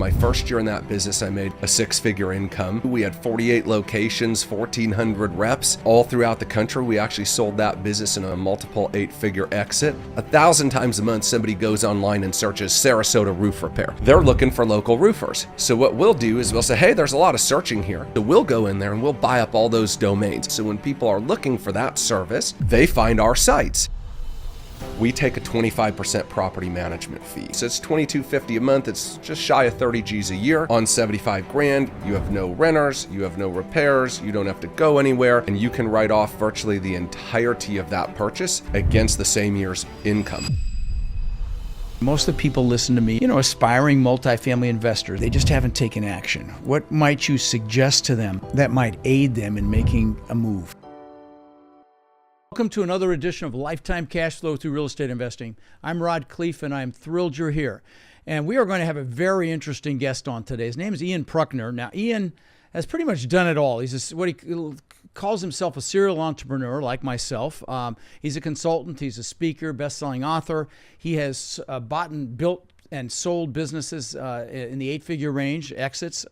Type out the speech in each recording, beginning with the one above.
My first year in that business, I made a six-figure income. We had 48 locations, 1,400 reps all throughout the country. We actually sold that business in a multiple eight-figure exit. 1,000 times a month, somebody goes online and searches Sarasota roof repair. They're looking for local roofers. So what we'll do is we'll say, hey, there's a lot of searching here. So we'll go in there and we'll buy up all those domains. So when people are looking for that service, they find our sites. We take a 25% property management fee. So it's $22.50 a month. It's just shy of 30 G's a year on 75 grand. You have no renters, you have no repairs, you don't have to go anywhere, and you can write off virtually the entirety of that purchase against the same year's income. Most of the people listen to me, aspiring multifamily investors, they just haven't taken action. What might you suggest to them that might aid them in making a move? Welcome to another edition of Lifetime Cash Flow Through Real Estate Investing. I'm Rod Cleef, and I'm thrilled you're here. And we are going to have a very interesting guest on today. His name is Ian Puckner. Now, Ian has pretty much done it all. He's what he calls himself a serial entrepreneur, like myself. He's a consultant. He's a speaker, best-selling author. He has bought and built and sold businesses in the eight-figure range, exits.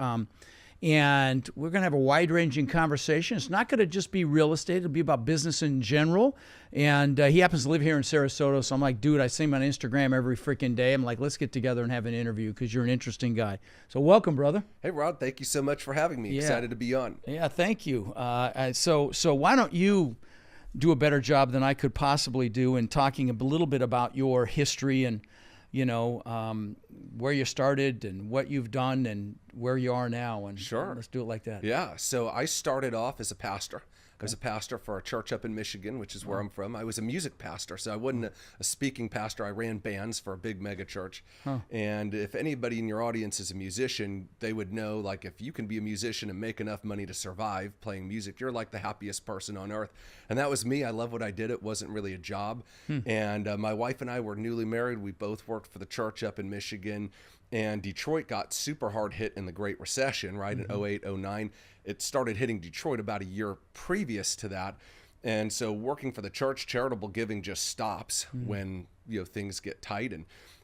And we're going to have a wide-ranging conversation. It's not going to just be real estate. It'll be about business in general. And he happens to live here in Sarasota. So I'm like, dude, I see him on Instagram every freaking day. I'm like, let's get together and have an interview because you're an interesting guy. So welcome, brother. Hey, Rod, thank you so much for having me. Yeah. Excited to be on. Yeah, thank you. So why don't you do a better job than I could possibly do in talking a little bit about your history and where you started and what you've done and where you are now. And sure, let's do it like that. Yeah. So I started off as a pastor. I was a pastor for a church up in Michigan, which is where I'm from. I was a music pastor, so I wasn't a speaking pastor. I ran bands for a big mega church. And if anybody in your audience is a musician, they would know, like, if you can be a musician and make enough money to survive playing music, you're like the happiest person on earth. And that was me. I love what I did. It wasn't really a job. And my wife and I were newly married. We both worked for the church up in Michigan. And Detroit got super hard hit in the Great Recession, right, in 08, 09. It started hitting Detroit about a year previous to that. And so working for the church, charitable giving just stops when things get tight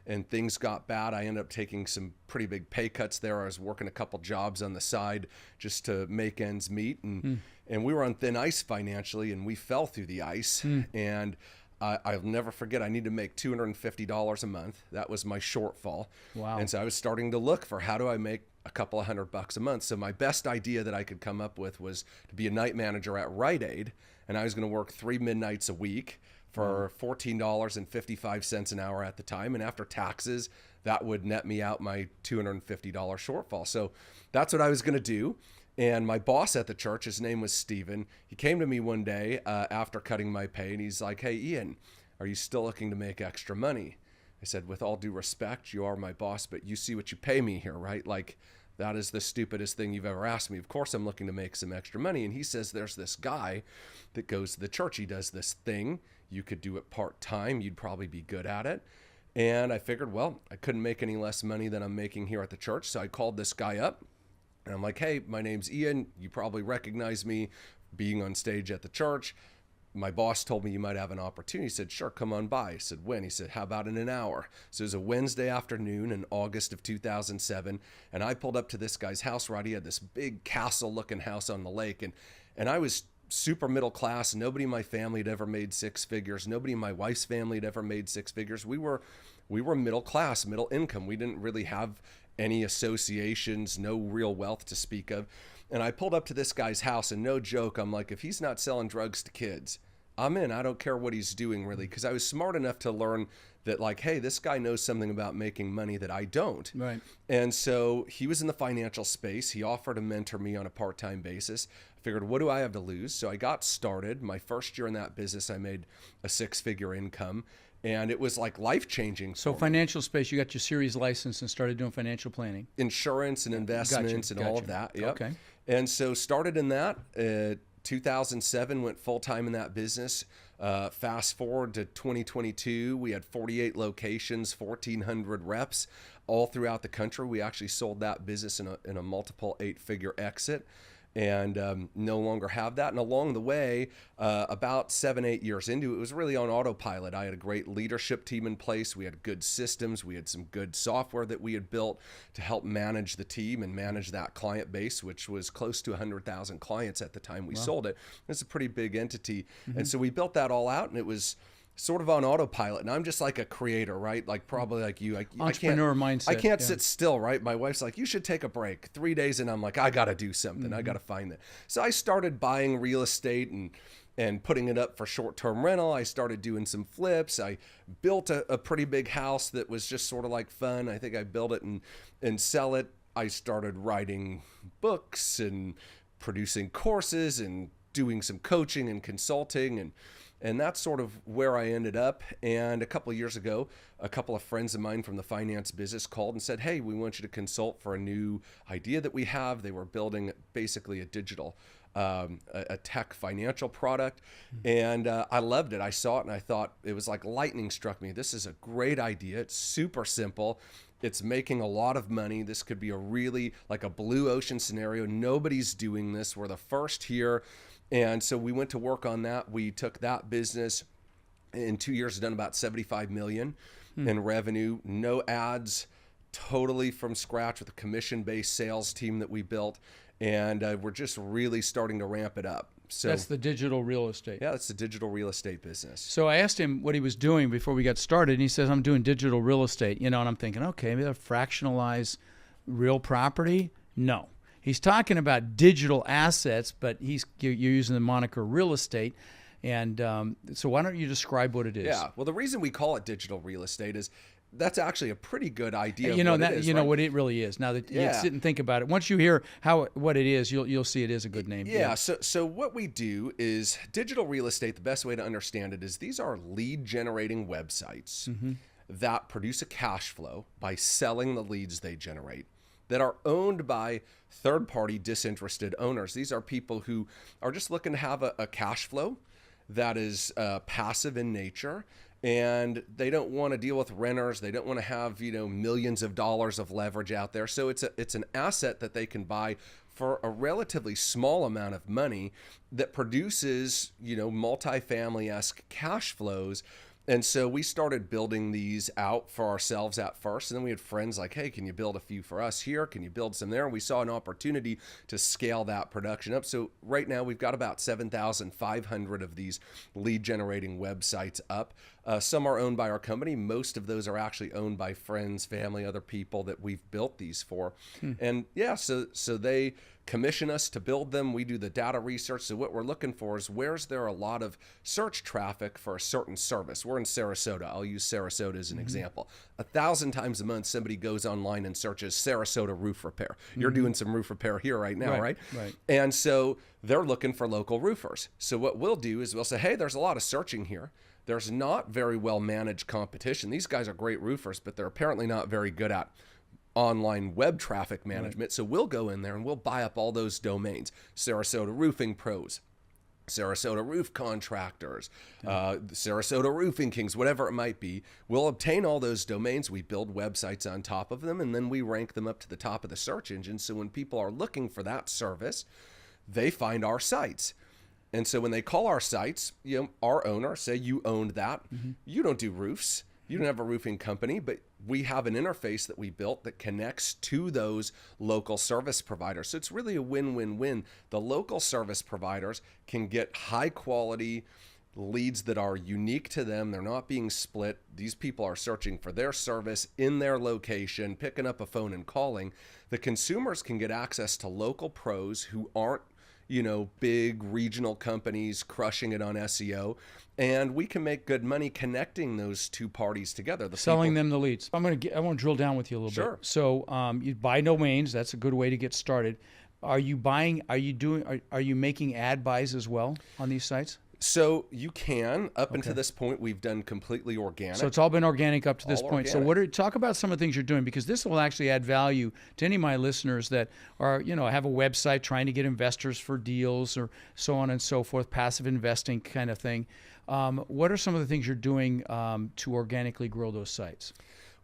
and things got bad. I ended up taking some pretty big pay cuts there. I was working a couple jobs on the side just to make ends meet. And we were on thin ice financially, and we fell through the ice. And I'll never forget, I needed to make $250 a month. That was my shortfall. Wow. And so I was starting to look for how do I make a couple of $100 a month. So my best idea that I could come up with was to be a night manager at Rite Aid. And I was going to work 3 midnights a week for $14.55 an hour at the time. And after taxes, that would net me out my $250 shortfall. So that's what I was going to do. And my boss at the church, his name was Steven, he came to me one day after cutting my pay, and he's like, hey, Ian, are you still looking to make extra money? I said, with all due respect, you are my boss, but you see what you pay me here, right? Like, that is the stupidest thing you've ever asked me. Of course I'm looking to make some extra money. And he says, there's this guy that goes to the church. He does this thing. You could do it part-time. You'd probably be good at it. And I figured, well, I couldn't make any less money than I'm making here at the church. So I called this guy up. And I'm like, hey, my name's Ian. You probably recognize me being on stage at the church. My boss told me you might have an opportunity. He said, sure, come on by. I said, when? He said, how about in an hour? So it was a Wednesday afternoon in August of 2007. And I pulled up to this guy's house, right? He had this big castle-looking house on the lake. And I was super middle class. Nobody in my family had ever made six figures. Nobody in my wife's family had ever made six figures. We were middle class, middle income. We didn't really have any associations, no real wealth to speak of. And I pulled up to this guy's house, and no joke, I'm like, if he's not selling drugs to kids, I'm in. I don't care what he's doing, really, because I was smart enough to learn that, like, hey, this guy knows something about making money that I don't. Right. And so he was in the financial space. He offered to mentor me on a part-time basis. I figured, what do I have to lose? So I got started. My first year in that business, I made a six-figure income. And it was like life-changing. So financial space, you got your series license and started doing financial planning. Insurance and investments and all of that. Yep. Okay. And so started in that. 2007, went full-time in that business. Fast forward to 2022, we had 48 locations, 1,400 reps all throughout the country. We actually sold that business in a multiple eight-figure exit. and no longer have that. And along the way, about 7-8 years into it was really on autopilot. I had a great leadership team in place. We had good systems. We had some good software that we had built to help manage the team and manage that client base, which was close to 100,000 clients at the time we sold it. It's a pretty big entity. And so we built that all out, and it was sort of on autopilot. And I'm just like a creator, right? Like probably like you. Entrepreneur mindset. I can't sit still, right? My wife's like, you should take a break. 3 days and I'm like, I got to do something. I got to find it. So I started buying real estate and putting it up for short-term rental. I started doing some flips. I built a pretty big house that was just sort of like fun. I think I built it and sell it. I started writing books and producing courses and doing some coaching and consulting, and that's sort of where I ended up. And a couple of years ago, a couple of friends of mine from the finance business called and said, hey, we want you to consult for a new idea that we have. They were building basically a digital, a tech financial product. And I loved it. I saw it and I thought it was like lightning struck me. This is a great idea. It's super simple. It's making a lot of money. This could be a really like a blue ocean scenario. Nobody's doing this. We're the first here. And so we went to work on that. We took that business in 2 years, done about 75 million in revenue, no ads, totally from scratch with a commission-based sales team that we built. And we're just really starting to ramp it up. So that's the digital real estate. Yeah, that's the digital real estate business. So I asked him what he was doing before we got started, and he says, I'm doing digital real estate, and I'm thinking, okay, maybe they'll fractionalize real property. No. He's talking about digital assets, but you're using the moniker real estate. And so why don't you describe what it is? Yeah, well, the reason we call it digital real estate is that's actually a pretty good idea. What it really is. Now that you sit and think about it, once you hear what it is, you'll see it is a good name. Yeah. So what we do is digital real estate. The best way to understand it is these are lead generating websites that produce a cash flow by selling the leads they generate, that are owned by third-party disinterested owners. These are people who are just looking to have a cash flow that is passive in nature, and they don't want to deal with renters. They don't want to have millions of dollars of leverage out there. So it's an asset that they can buy for a relatively small amount of money that produces multifamily-esque cash flows. And so we started building these out for ourselves at first. And then we had friends like, hey, can you build a few for us here? Can you build some there? And we saw an opportunity to scale that production up. So right now we've got about 7,500 of these lead generating websites up. Some are owned by our company. Most of those are actually owned by friends, family, other people that we've built these for. And yeah, so they commission us to build them. We do the data research. So what we're looking for is where's there a lot of search traffic for a certain service. We're in Sarasota. I'll use Sarasota as an example. 1,000 times a month, somebody goes online and searches Sarasota roof repair. You're doing some roof repair here right now, right? Right. And so they're looking for local roofers. So what we'll do is we'll say, hey, there's a lot of searching here. There's not very well managed competition. These guys are great roofers, but they're apparently not very good at online web traffic management. Right. So we'll go in there and we'll buy up all those domains. Sarasota Roofing Pros, Sarasota Roof Contractors, Sarasota Roofing Kings, whatever it might be. We'll obtain all those domains. We build websites on top of them, and then we rank them up to the top of the search engine. So when people are looking for that service, they find our sites. And so when they call our sites, our owner, say you owned that, you don't do roofs. You don't have a roofing company, but we have an interface that we built that connects to those local service providers. So it's really a win-win-win. The local service providers can get high quality leads that are unique to them. They're not being split. These people are searching for their service in their location, picking up a phone and calling. The consumers can get access to local pros who aren't big regional companies crushing it on SEO, and we can make good money connecting those two parties together. Selling them the leads. I want to drill down with you a little bit. So you buy domains. That's a good way to get started. Are you making ad buys as well on these sites? So you can. Up until this point, we've done completely organic. So it's all been organic up to this point. Organic. So talk about some of the things you're doing, because this will actually add value to any of my listeners that are, have a website trying to get investors for deals or so on and so forth, passive investing kind of thing. What are some of the things you're doing to organically grow those sites?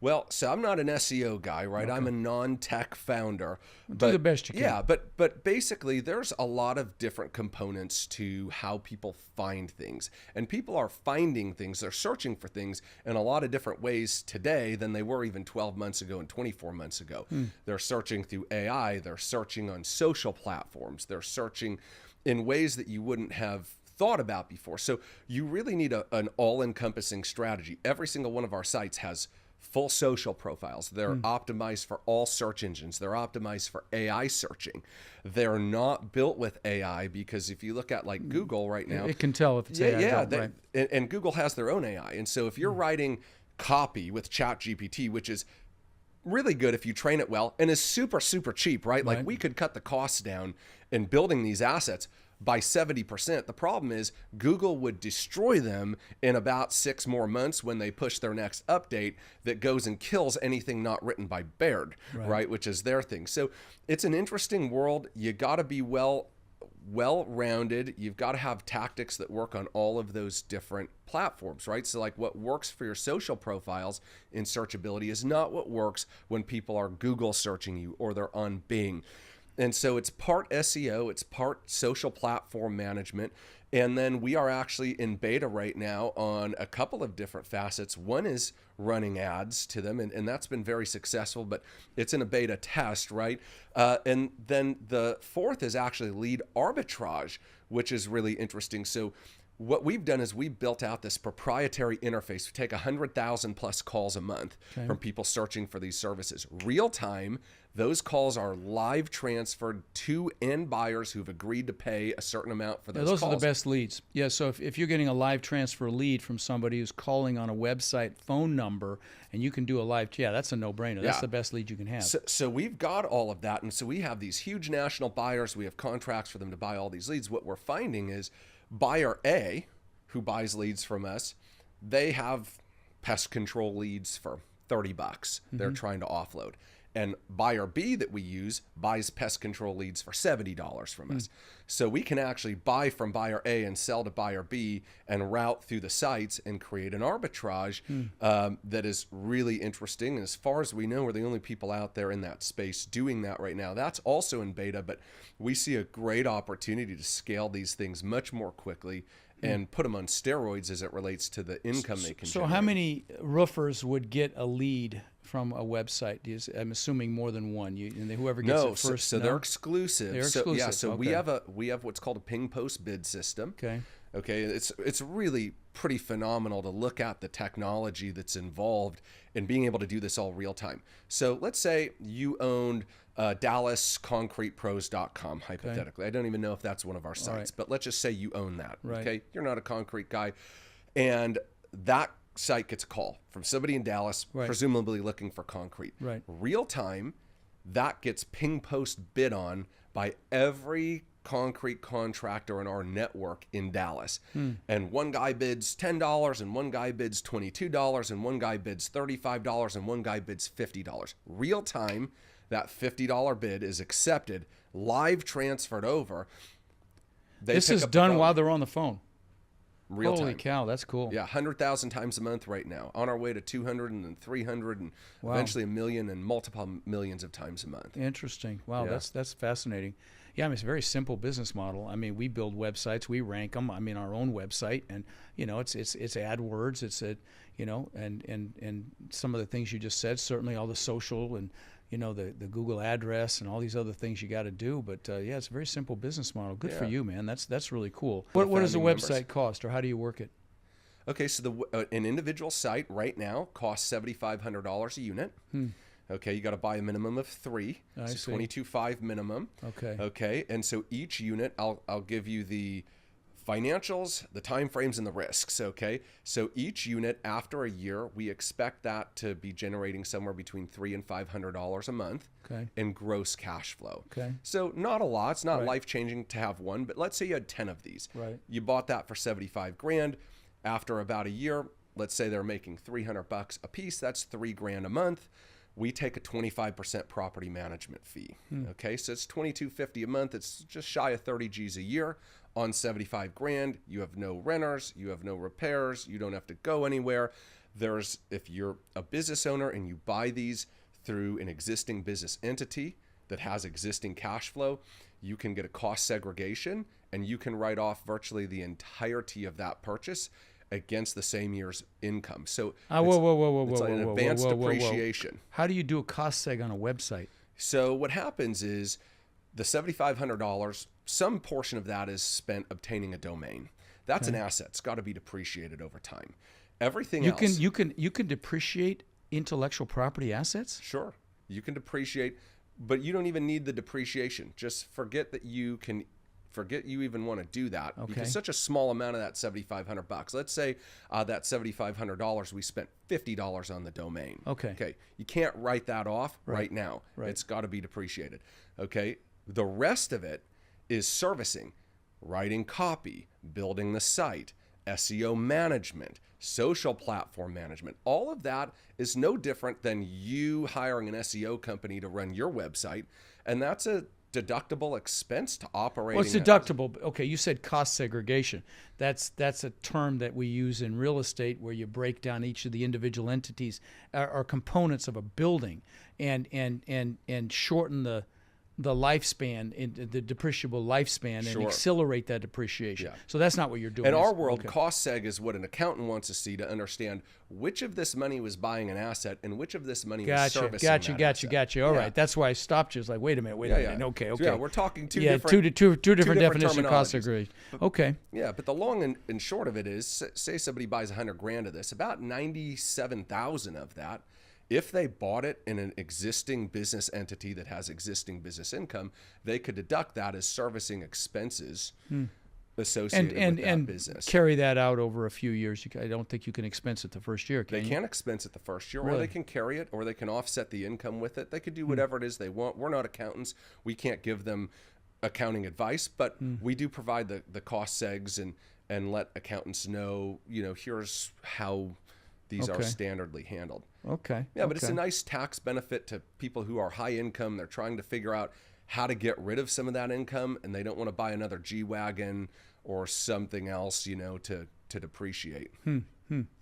Well, so I'm not an SEO guy, right? I'm a non-tech founder. Do the best you can. Yeah, but basically there's a lot of different components to how people find things. And people are finding things, they're searching for things in a lot of different ways today than they were even 12 months ago and 24 months ago. They're searching through AI, they're searching on social platforms, they're searching in ways that you wouldn't have thought about before. So you really need an all-encompassing strategy. Every single one of our sites has full social profiles. They're optimized for all search engines. They're optimized for AI searching. They're not built with AI because if you look at like Google right now, It can tell if it's AI. right. And Google has their own AI. And so if you're writing copy with ChatGPT, which is really good if you train it well and is super, super cheap, right? Like we could cut the costs down in building these assets by 70%. The problem is Google would destroy them in about 6 more months when they push their next update that goes and kills anything not written by Baird, right? Which is their thing. So it's an interesting world. You got to be well-rounded. You've got to have tactics that work on all of those different platforms, right? So like what works for your social profiles in searchability is not what works when people are Google searching you or they're on Bing. And so it's part SEO, it's part social platform management. And then we are actually in beta right now on a couple of different facets. One is running ads to them, and that's been very successful, but it's in a beta test, right? And then the fourth is actually lead arbitrage, which is really interesting. So what we've done is we built out this proprietary interface. We take 100,000 plus calls a month from people searching for these services. Real time, those calls are live transferred to end buyers who've agreed to pay a certain amount for those calls. Those are the best leads. Yeah, so if you're getting a live transfer lead from somebody who's calling on a website phone number and you can do a live, that's a no-brainer. That's the best lead you can have. So we've got all of that. And so we have these huge national buyers. We have contracts for them to buy all these leads. What we're finding is buyer A, who buys leads from us, they have pest control leads for $30 they're trying to offload. And buyer B that we use buys pest control leads for $70 from us. So we can actually buy from buyer A and sell to buyer B and route through the sites and create an arbitrage that is really interesting. And as far as we know, we're the only people out there in that space doing that right now. That's also in beta, but we see a great opportunity to scale these things much more quickly and put them on steroids as it relates to the income they can generate. So how many roofers would get a lead from a website? I'm assuming more than one. And whoever gets it first. So they're exclusive. They're exclusive. So we have what's called a ping post bid system. Okay. It's really pretty phenomenal to look at the technology that's involved in being able to do this all real time. So let's say you owned DallasConcretePros.com, hypothetically. I don't even know if that's one of our sites, but let's just say you own that. Okay, you're not a concrete guy, and that site gets a call from somebody in Dallas, presumably looking for concrete. Real time, that gets ping post bid on by every concrete contractor in our network in Dallas. And one guy bids $10 and one guy bids $22 and one guy bids $35 and one guy bids $50. Real time, that $50 bid is accepted, live transferred over. This is done while they're on the phone. Real Holy time. cow, that's cool. Yeah, 100,000 times a month right now. On our way to 200 and 300 and eventually 1 million and multiple millions of times a month. Interesting. Wow, that's fascinating. Yeah, I mean, it's a very simple business model. I mean, we build websites, we rank them. I mean, our own website, and it's AdWords. It's and some of the things you just said. Certainly, all the social and the Google address and all these other things you got to do. But it's a very simple business model. Good for you, man. That's really cool. What does a website cost, or how do you work it? Okay, so an individual site right now costs $7,500 a unit. Okay, you got to buy a minimum of 3, so 22.5 minimum. Okay, and so each unit, I'll give you the financials, the time frames, and the risks. Okay, so each unit after a year, we expect that to be generating somewhere between $300 and $500 a month in gross cash flow. So not a lot. It's not life changing to have one, but let's say you had 10 of these. You bought that for $75,000. After about a year, let's say they're making $300 a piece. That's $3,000 a month. We take a 25% property management fee. Okay, so it's $2,250 a month. It's just shy of 30 G's a year. On $75,000, you have no renters, you have no repairs, you don't have to go anywhere. if you're a business owner and you buy these through an existing business entity that has existing cash flow, you can get a cost segregation and you can write off virtually the entirety of that purchase against the same year's income. So it's an advanced depreciation. How do you do a cost seg on a website? So what happens is the $7,500, some portion of that is spent obtaining a domain. That's an asset. It's got to be depreciated over time. Everything else. You can depreciate intellectual property assets? Sure. You can depreciate, but you don't even need the depreciation. Just forget you even want to do that, because such a small amount of that $7,500. Let's say that $7,500 we spent $50 on the domain. Okay. You can't write that off right now. It's got to be depreciated. Okay. The rest of it is servicing, writing copy, building the site, SEO management, social platform management. All of that is no different than you hiring an SEO company to run your website. And that's a deductible expense to operate. Well, it's deductible. Okay, you said cost segregation. That's a term that we use in real estate, where you break down each of the individual entities or components of a building and shorten the lifespan, the depreciable lifespan, and accelerate that depreciation. Yeah. So that's not what you're doing. In our world, cost seg is what an accountant wants to see to understand which of this money was buying an asset and which of this money was servicing that asset. Gotcha. All right. That's why I stopped you. It's like, wait a minute. Okay. So yeah, we're talking two different definitions of cost segregation. Okay. Yeah, but the long and short of it is, say somebody buys $100,000 of this, about 97,000 of that, if they bought it in an existing business entity that has existing business income, they could deduct that as servicing expenses associated with that business. Carry that out over a few years. I don't think you can expense it the first year, can you? They can expense it the first year, Really? or they can carry it, or they can offset the income with it. They could do whatever it is they want. We're not accountants. We can't give them accounting advice, but we do provide the cost segs and let accountants know, here's how these are standardly handled. Okay. Yeah, but it's a nice tax benefit to people who are high income. They're trying to figure out how to get rid of some of that income, and they don't want to buy another G-Wagon or something else, to depreciate.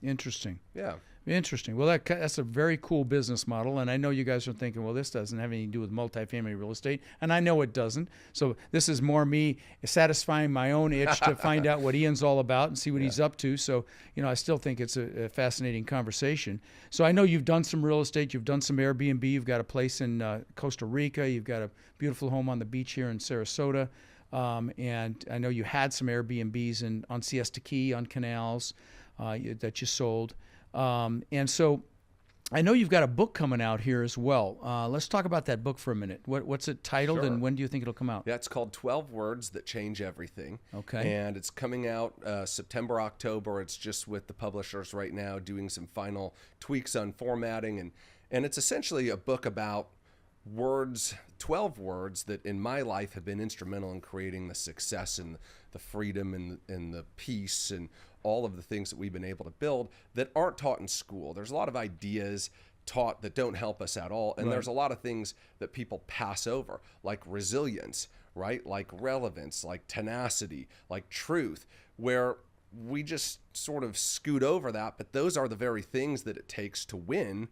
Interesting. Yeah. Interesting. Well, that's a very cool business model, and I know you guys are thinking, well, this doesn't have anything to do with multifamily real estate, and I know it doesn't. So this is more me satisfying my own itch to find out what Ian's all about and see what he's up to. So, I still think it's a fascinating conversation. So I know you've done some real estate. You've done some Airbnb. You've got a place in Costa Rica. You've got a beautiful home on the beach here in Sarasota. And I know you had some Airbnbs on Siesta Key, on canals that you sold. And so I know you've got a book coming out here as well. Let's talk about that book for a minute. What's it titled, and when do you think it'll come out? Yeah, it's called 12 Words That Change Everything. Okay. And it's coming out September, October. It's just with the publishers right now, doing some final tweaks on formatting. And it's essentially a book about 12 words that in my life have been instrumental in creating the success and the freedom and the peace and all of the things that we've been able to build that aren't taught in school. There's a lot of ideas taught that don't help us at all. And there's a lot of things that people pass over, like resilience, right? Like relevance, like tenacity, like truth, where we just sort of scoot over that. But those are the very things that it takes to win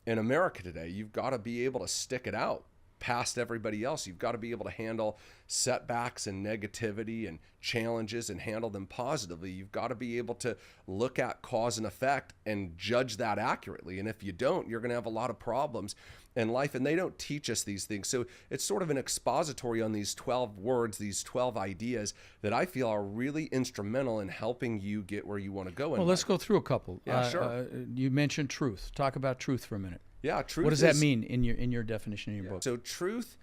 in America today. You've got to be able to stick it out past everybody else. You've got to be able to handle setbacks and negativity and challenges and handle them positively. You've got to be able to look at cause and effect and judge that accurately. And if you don't, you're going to have a lot of problems in life. And they don't teach us these things. So it's sort of an expository on these 12 words, these 12 ideas that I feel are really instrumental in helping you get where you want to go in life. Let's go through a couple. Yeah, sure. You mentioned truth. Talk about truth for a minute. Yeah, truth. What does that mean in your definition in your book? So truth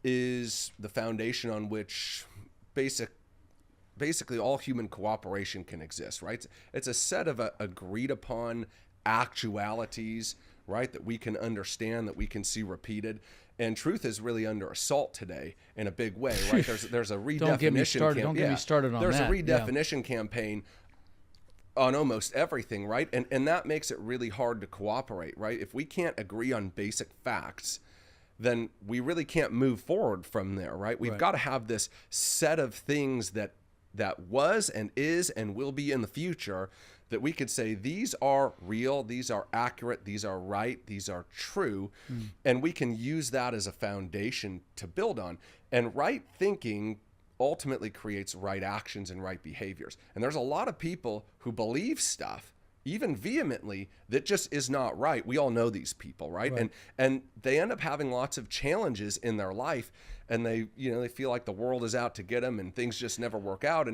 is the foundation on which basically all human cooperation can exist, right? It's a set of agreed upon actualities, right, that we can understand, that we can see repeated. And truth is really under assault today in a big way, right? There's a redefinition. Don't get me started on that. There's a redefinition campaign on almost everything, right? And that makes it really hard to cooperate, right? If we can't agree on basic facts, then we really can't move forward from there, right? We've got to have this set of things that was and is and will be in the future that we could say these are real, these are accurate, these are right, these are true, and we can use that as a foundation to build on. And right thinking ultimately creates right actions and right behaviors. And there's a lot of people who believe stuff, even vehemently, that just is not right. We all know these people, right? And they end up having lots of challenges in their life, and they feel like the world is out to get them, and things just never work out.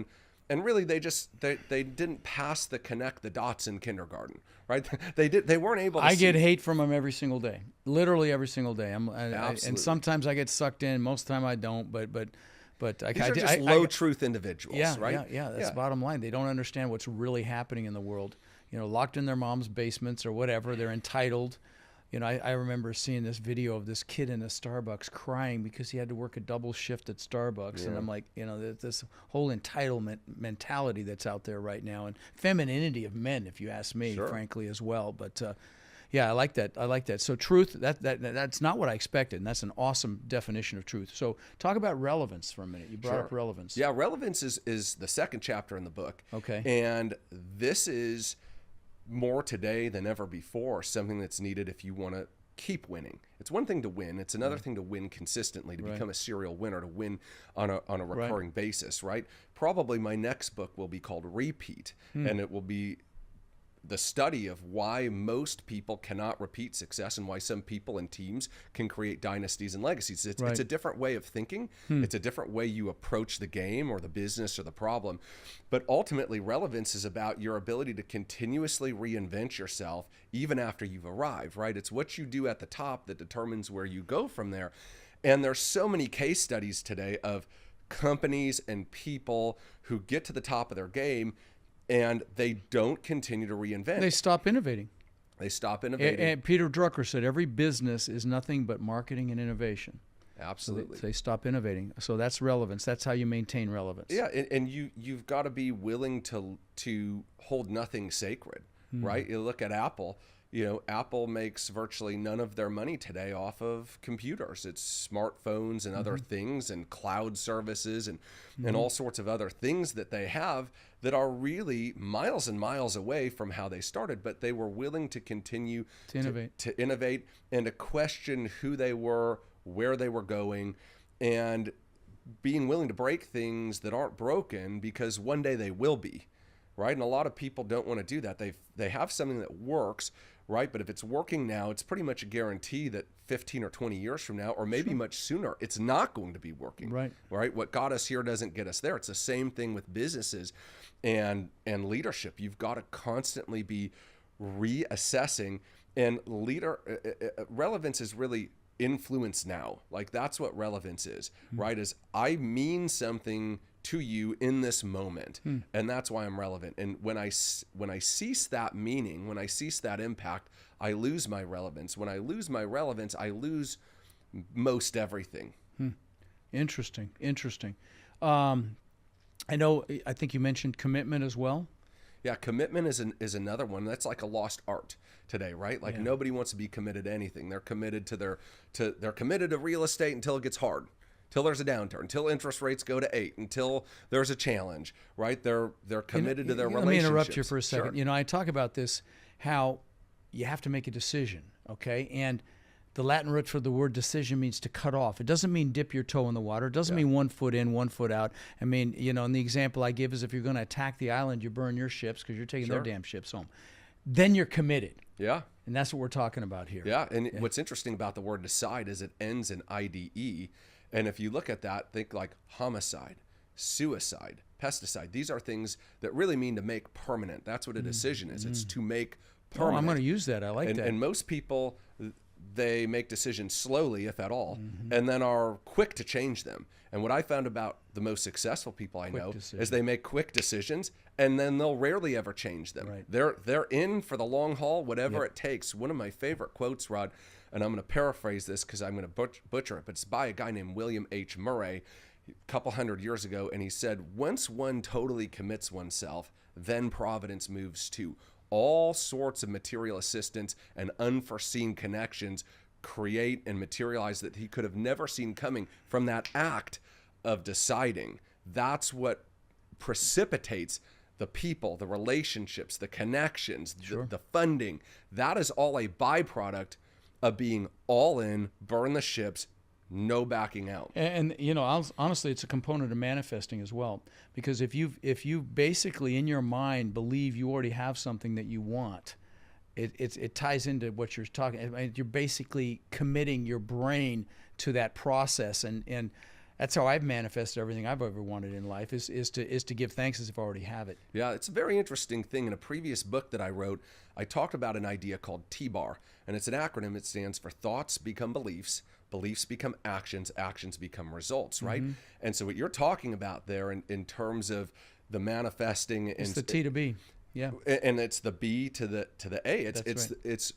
And really, they didn't pass the connect the dots in kindergarten, right? They weren't able to I get hate from them every single day, literally every single day. Absolutely. And sometimes I get sucked in. Most of the time I don't, but these are just low truth individuals, right? Yeah, that's bottom line. They don't understand what's really happening in the world. Locked in their mom's basements or whatever. They're entitled. I remember seeing this video of this kid in a Starbucks crying because he had to work a double shift at Starbucks. And I'm like, this whole entitlement mentality that's out there right now, and femininity of men, if you ask me, frankly, as well. But I like that. So truth, that's not what I expected, and that's an awesome definition of truth. So talk about relevance for a minute. You brought up relevance. Yeah, relevance is the second chapter in the book. Okay. And this is more today than ever before, something that's needed if you want to keep winning. It's one thing to win. It's another thing to win consistently, to become a serial winner, to win on a recurring basis, right? Probably my next book will be called Repeat, and it will be the study of why most people cannot repeat success and why some people and teams can create dynasties and legacies. It's a different way of thinking. It's a different way you approach the game or the business or the problem. But ultimately, relevance is about your ability to continuously reinvent yourself even after you've arrived, right? It's what you do at the top that determines where you go from there. And there's so many case studies today of companies and people who get to the top of their game and they don't continue to reinvent. They stop innovating. And Peter Drucker said every business is nothing but marketing and innovation. Absolutely. So they stop innovating. So that's relevance. That's how you maintain relevance. Yeah, and you've got to be willing to hold nothing sacred, right? You look at Apple. Apple makes virtually none of their money today off of computers. It's smartphones and other things and cloud services and all sorts of other things that they have that are really miles and miles away from how they started, but they were willing to continue to innovate and to question who they were, where they were going, and being willing to break things that aren't broken because one day they will be, right? And a lot of people don't want to do that. They have something that works, right? But if it's working now, it's pretty much a guarantee that 15 or 20 years from now, or maybe much sooner, it's not going to be working, right? What got us here doesn't get us there. It's the same thing with businesses and leadership. You've got to constantly be reassessing, and relevance is really influence now. Like that's what relevance is, right? Is I mean something to you in this moment, and that's why I'm relevant. And when I cease that meaning, when I cease that impact, I lose my relevance. When I lose my relevance, I lose most everything. Interesting. I think you mentioned commitment as well. Yeah, commitment is another one. That's like a lost art today, right? Like nobody wants to be committed to anything. They're committed they're committed to real estate until it gets hard, till there's a downturn, until interest rates go to 8, until there's a challenge, right? They're committed to their relationships. Let me interrupt you for a second. Sure. I talk about this, how you have to make a decision, okay? And the Latin root for the word decision means to cut off. It doesn't mean dip your toe in the water. It doesn't mean 1 foot in, 1 foot out. I mean, and the example I give is if you're going to attack the island, you burn your ships because you're taking their damn ships home. Then you're committed. Yeah. And that's what we're talking about here. Yeah, and what's interesting about the word decide is it ends in IDE. And if you look at that, think like homicide, suicide, pesticide. These are things that really mean to make permanent. That's what a decision is. It's to make permanent. I'm going to use that. I like that. And most people, they make decisions slowly, if at all, and then are quick to change them. And what I found about the most successful people I know is they make quick decisions, and then they'll rarely ever change them. Right. They're in for the long haul, whatever it takes. One of my favorite quotes, Rod, and I'm going to paraphrase this because I'm going to butcher it, but it's by a guy named William H. Murray a couple hundred years ago, and he said, once one totally commits oneself, then providence moves too. All sorts of material assistance and unforeseen connections create and materialize that he could have never seen coming from that act of deciding. That's what precipitates the people, the relationships, the connections, Sure. the funding, that is all a byproduct of being all in, burn the ships, no backing out. And honestly, it's a component of manifesting as well, because if you basically in your mind believe you already have something that you want, it ties into what you're talking. I mean, you're basically committing your brain to that process, and that's how I've manifested everything I've ever wanted in life is to give thanks as if I already have it. Yeah, it's a very interesting thing. In a previous book that I wrote, I talked about an idea called T-BAR, and it's an acronym. It stands for thoughts become beliefs, beliefs become actions, actions become results, right? Mm-hmm. And so what you're talking about there in terms of the manifesting, It's the T to B. Yeah. And it's the B to the A. That's right. It's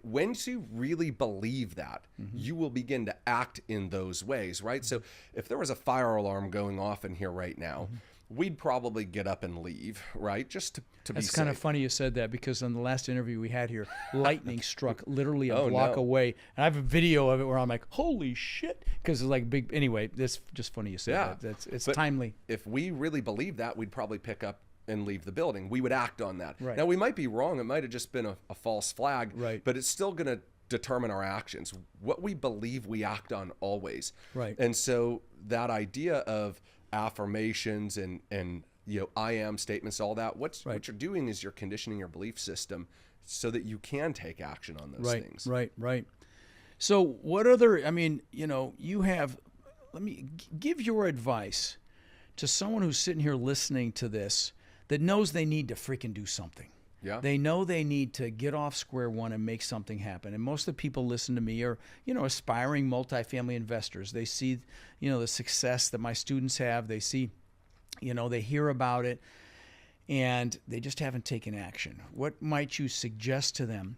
once you really believe that, you will begin to act in those ways, right? So if there was a fire alarm going off in here right now, we'd probably get up and leave, right? Just to be safe. It's kind of funny you said that, because in the last interview we had here, lightning struck literally a block away. And I have a video of it where I'm like, holy shit, because it's like big. Anyway, that's just funny you said that. It's timely. If we really believed that, we'd probably pick up and leave the building. We would act on that. Right. Now, we might be wrong. It might have just been a false flag, right? But it's still going to determine our actions. What we believe, we act on always. Right. And so that idea of affirmations and I am statements, all that, what you're doing is you're conditioning your belief system so that you can take action on those things. Right. So what other, you have, let me give your advice to someone who's sitting here listening to this that knows they need to freaking do something. Yeah. They know they need to get off square one and make something happen. And most of the people listen to me are, aspiring multifamily investors. They see, the success that my students have. They see, they hear about it, and they just haven't taken action. What might you suggest to them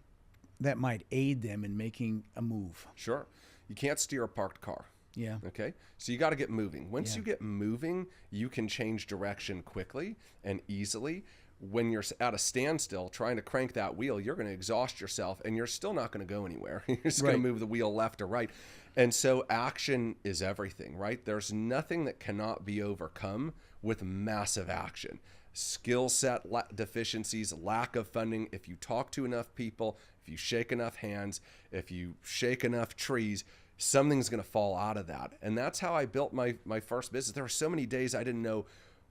that might aid them in making a move? Sure. You can't steer a parked car. Yeah. Okay. So you got to get moving. Once you get moving, you can change direction quickly and easily. When you're at a standstill trying to crank that wheel, you're going to exhaust yourself, and you're still not going to go anywhere. You're just going to move the wheel left or right. And so action is everything, right? There's nothing that cannot be overcome with massive action. Skill set deficiencies, lack of funding. If you talk to enough people, if you shake enough hands, if you shake enough trees, something's going to fall out of that. And that's how I built my first business. There were so many days I didn't know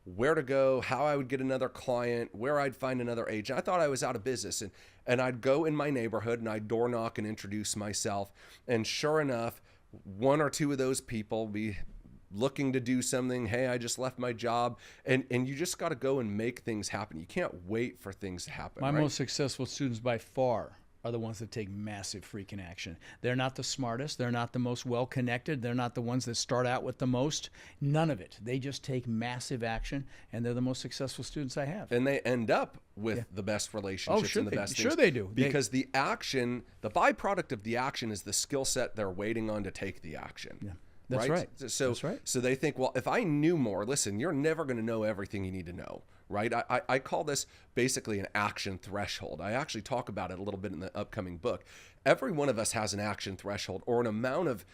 where to go, how I would get another client, where I'd find another agent. I thought I was out of business. And I'd go in my neighborhood and I'd door knock and introduce myself. And sure enough, one or two of those people be looking to do something. Hey, I just left my job. And you just got to go and make things happen. You can't wait for things to happen. My most successful students by far are the ones that take massive freaking action. They're not the smartest. They're not the most well-connected. They're not the ones that start out with the most. None of it. They just take massive action, and they're the most successful students I have. And they end up with the best relationships and the best things. Sure they do. Because the action, the byproduct of the action is the skill set they're waiting on to take the action. Yeah. That's right. So, That's right. So they think, well, if I knew more, listen, you're never going to know everything you need to know, right? I call this basically an action threshold. I actually talk about it a little bit in the upcoming book. Every one of us has an action threshold, or an amount of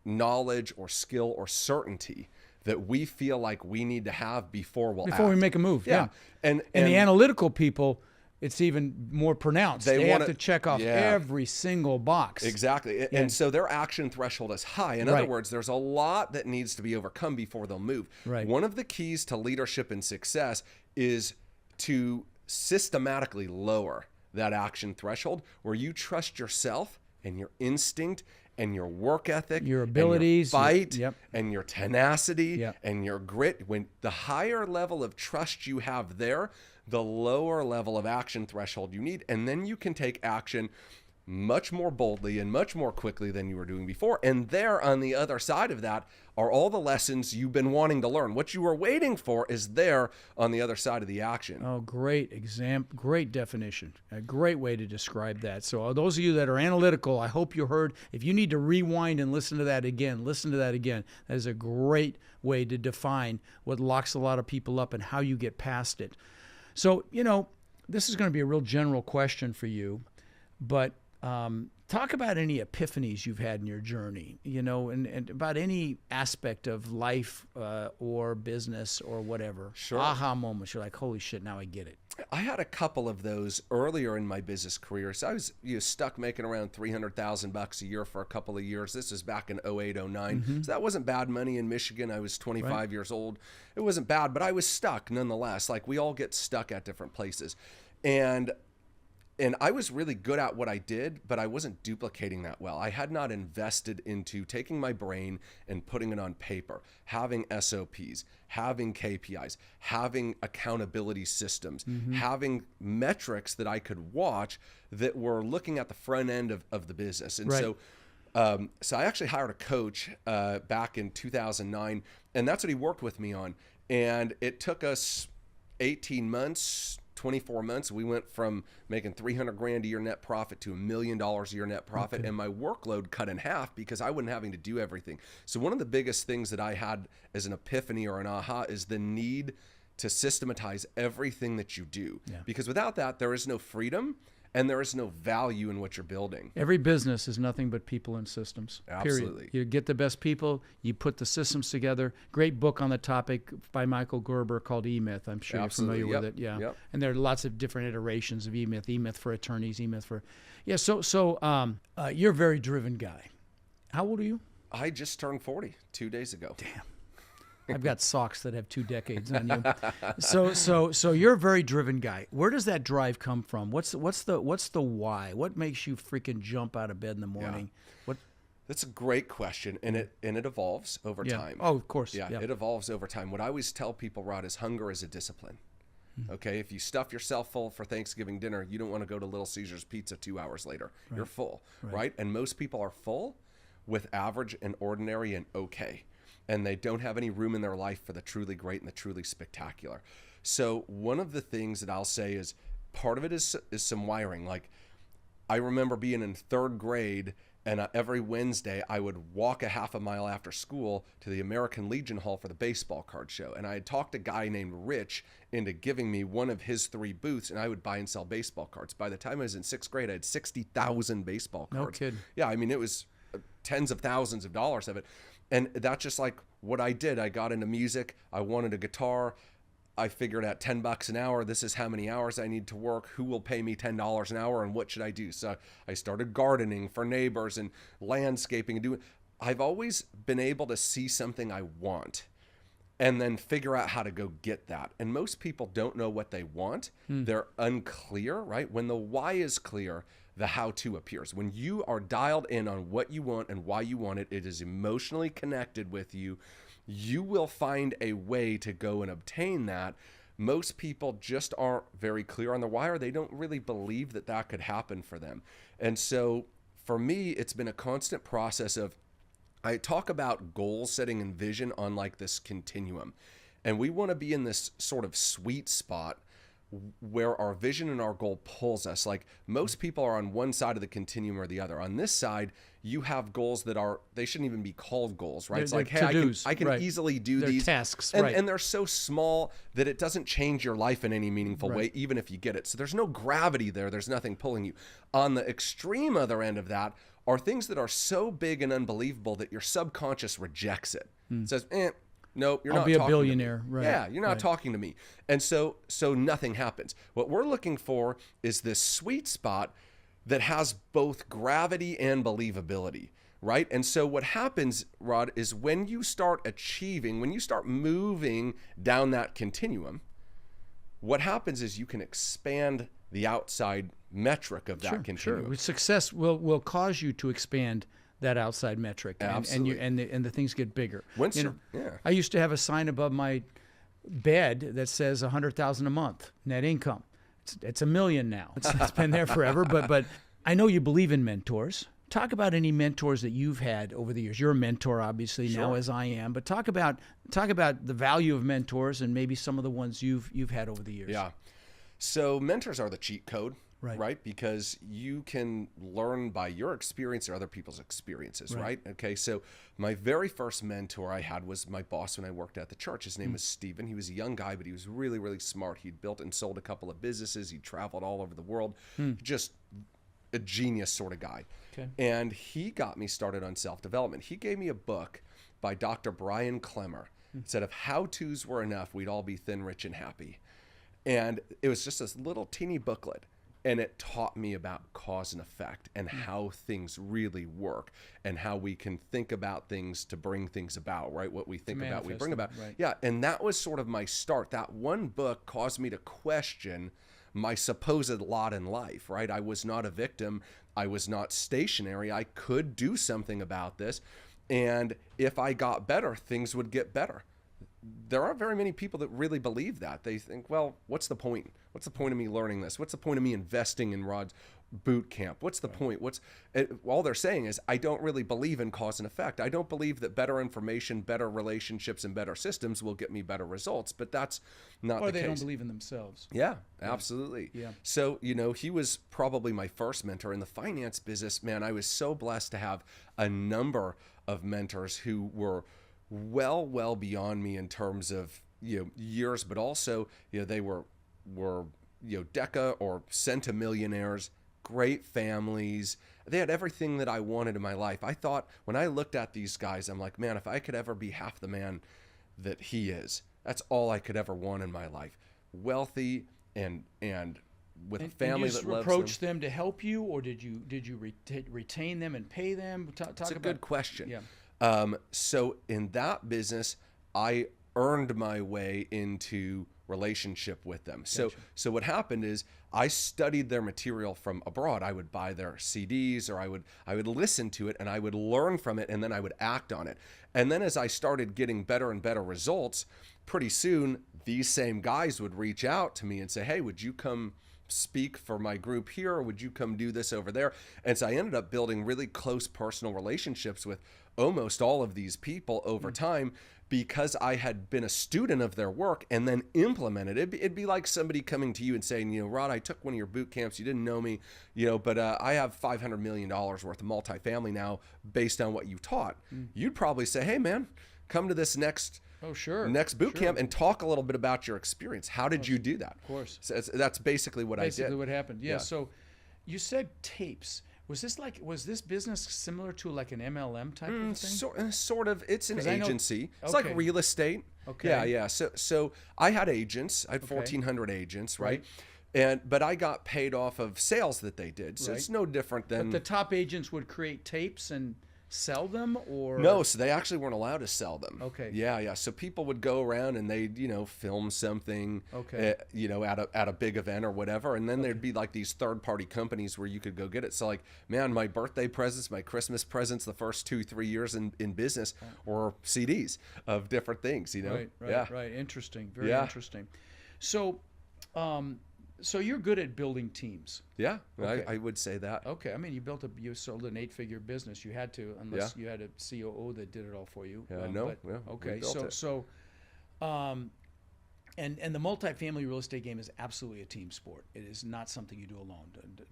knowledge or skill or certainty that we feel like we need to have before we make a move. Yeah. And the analytical people, it's even more pronounced. They have to check off every single box. Exactly. And so their action threshold is high. In other words, there's a lot that needs to be overcome before they'll move. Right. One of the keys to leadership and success is to systematically lower that action threshold, where you trust yourself and your instinct and your work ethic, your abilities, and your fight, and your tenacity, and your grit. When the higher level of trust you have there, the lower level of action threshold you need, and then you can take action much more boldly and much more quickly than you were doing before. And there on the other side of that are all the lessons you've been wanting to learn. What you were waiting for is there on the other side of the action. Oh, great example, great definition, a great way to describe that. So those of you that are analytical, I hope you heard. If you need to rewind and listen to that again, listen to that again. That is a great way to define what locks a lot of people up and how you get past it. So, this is going to be a real general question for you, but Talk about any epiphanies you've had in your journey, and about any aspect of life or business or whatever. Sure. Aha moments. You're like, holy shit, now I get it. I had a couple of those earlier in my business career. So I was stuck making around $300,000 a year for a couple of years. This was back in 08, 09. So that wasn't bad money in Michigan. I was 25 years old. It wasn't bad, but I was stuck nonetheless. Like, we all get stuck at different places. And I was really good at what I did, but I wasn't duplicating that well. I had not invested into taking my brain and putting it on paper, having SOPs, having KPIs, having accountability systems, having metrics that I could watch that were looking at the front end of the business. And so I actually hired a coach back in 2009, and that's what he worked with me on. And it took us 18 months, 24 months. We went from making $300,000 a year net profit to $1 million a year net profit. And my workload cut in half because I wasn't having to do everything. So one of the biggest things that I had as an epiphany or an aha is the need to systematize everything that you do. Because without that, there is no freedom and there is no value in what you're building. Every business is nothing but people and systems. Absolutely. Period. You get the best people, you put the systems together. Great book on the topic by Michael Gerber called E-Myth. I'm sure you're familiar with it. Yeah. Yep. And there are lots of different iterations of E-Myth. E-Myth for attorneys, E-Myth for... Yeah, so you're a very driven guy. How old are you? I just turned 40 2 days ago. Damn. I've got socks that have 2 decades on you. So you're a very driven guy. Where does that drive come from? What's the why? What makes you freaking jump out of bed in the morning? That's a great question, and it evolves over time. Oh, of course. Yeah, it evolves over time. What I always tell people, Rod, is hunger is a discipline. Okay, if you stuff yourself full for Thanksgiving dinner, you don't want to go to Little Caesars Pizza 2 hours later. You're full, right? And most people are full with average and ordinary and okay. And they don't have any room in their life for the truly great and the truly spectacular. So one of the things that I'll say is part of it is some wiring. Like, I remember being in 3rd grade, and every Wednesday I would walk a half a mile after school to the American Legion Hall for the baseball card show. And I had talked a guy named Rich into giving me one of his 3 booths, and I would buy and sell baseball cards. By the time I was in 6th grade, I had 60,000 baseball cards. No kidding. Yeah, I mean, it was tens of thousands of dollars of it. And that's just like what I did. I got into music. I wanted a guitar. I figured at $10 an hour, this is how many hours I need to work. Who will pay me $10 an hour, and what should I do? So I started gardening for neighbors and landscaping and doing. I've always been able to see something I want and then figure out how to go get that. And most people don't know what they want. They're unclear, right? When the why is clear, the how-to appears. When you are dialed in on what you want and why you want it, it is emotionally connected with you. You will find a way to go and obtain that. Most people just aren't very clear on the why, or they don't really believe that that could happen for them. And so for me, it's been a constant process of, I talk about goal setting and vision on like this continuum. And we want to be in this sort of sweet spot where our vision and our goal pulls us. Like, most people are on one side of the continuum or the other. On this side, you have goals that they shouldn't even be called goals, right? It's like, hey, I can easily do these tasks, and they're so small that it doesn't change your life in any meaningful way, even if you get it. So there's no gravity there. There's nothing pulling you. On the extreme other end of that are things that are so big and unbelievable that your subconscious rejects it. It says, nope, you're not talking to me. I'll be a billionaire. Right. Yeah, you're not talking to me. And so nothing happens. What we're looking for is this sweet spot that has both gravity and believability, right? And so what happens, Rod, is when you start moving down that continuum, what happens is you can expand the outside metric of that continuum. Sure. Success will cause you to expand that outside metric, and the things get bigger. I used to have a sign above my bed that says $100,000 a month net income. It's $1 million now. It's been there forever, but I know you believe in mentors. Talk about any mentors that you've had over the years. You're a mentor, obviously, now, as I am. But talk about the value of mentors and maybe some of the ones you've had over the years. Yeah. So mentors are the cheat code. Right? Because you can learn by your experience or other people's experiences, right? Okay, so my very first mentor I had was my boss when I worked at the church. His name was Stephen. He was a young guy, but he was really, really smart. He'd built and sold a couple of businesses. He traveled all over the world. Just a genius sort of guy. Okay. And he got me started on self-development. He gave me a book by Dr. Brian Clemmer. It said if how-tos were enough, we'd all be thin, rich, and happy. And it was just this little teeny booklet. And it taught me about cause and effect and how things really work and how we can think about things to bring things about, right? What we think about, we bring about. Right. Yeah. And that was sort of my start. That one book caused me to question my supposed lot in life, right? I was not a victim. I was not stationary. I could do something about this. And if I got better, things would get better. There aren't very many people that really believe that. They think, well, what's the point? What's the point of me learning this? What's the point of me investing in Rod's Bootcamp? What's the point? All they're saying is, I don't really believe in cause and effect. I don't believe that better information, better relationships, and better systems will get me better results. But that's not the case. Or they don't believe in themselves. Yeah, absolutely. Yeah. So, he was probably my first mentor in the finance business. Man, I was so blessed to have a number of mentors who were well beyond me in terms of years, but also they were Deca or centimillionaires, great families. They had everything that I wanted in my life. I thought when I looked at these guys, I'm like, man, if I could ever be half the man that he is, that's all I could ever want in my life. Wealthy and with a family that loves them. Did you approach them to help you, or did you retain them and pay them? That's a good question. Yeah. So in that business, I earned my way into relationship with them. Gotcha. So what happened is I studied their material from abroad. I would buy their CDs, or I would listen to it, and I would learn from it, and then I would act on it. And then as I started getting better and better results, pretty soon these same guys would reach out to me and say, hey, would you come speak for my group here, or would you come do this over there? And so I ended up building really close personal relationships with almost all of these people over time, because I had been a student of their work and then implemented it. It'd be like somebody coming to you and saying, Rod, I took one of your boot camps. You didn't know me, but I have $500 million worth of multifamily now based on what you taught. You'd probably say, hey man, come to this next boot camp and talk a little bit about your experience. How did you do that? Of course. So that's basically what I did. Basically what happened. Yeah. So you said tapes. Was this business similar to like an MLM type of thing? Sort of. It's an agency. It's Okay. like real estate. Okay. Yeah. So I had agents. I had 1,400 agents, right? But I got paid off of sales that they did. So it's no different than. But the top agents would create tapes and sell them, or no? So they actually weren't allowed to sell them. Okay. Yeah. So people would go around and they'd film something. Okay. At a big event or whatever, and then there'd be like these third-party companies where you could go get it. So like, man, my birthday presents, my Christmas presents, the first 2-3 years in business, or CDs of different things. Right. Interesting. Very interesting. So, so you're good at building teams. Yeah, Okay. I would say that. Okay. I mean, you sold an 8-figure business. You had to, unless you had a COO that did it all for you. Okay. And the multifamily real estate game is absolutely a team sport. It is not something you do alone.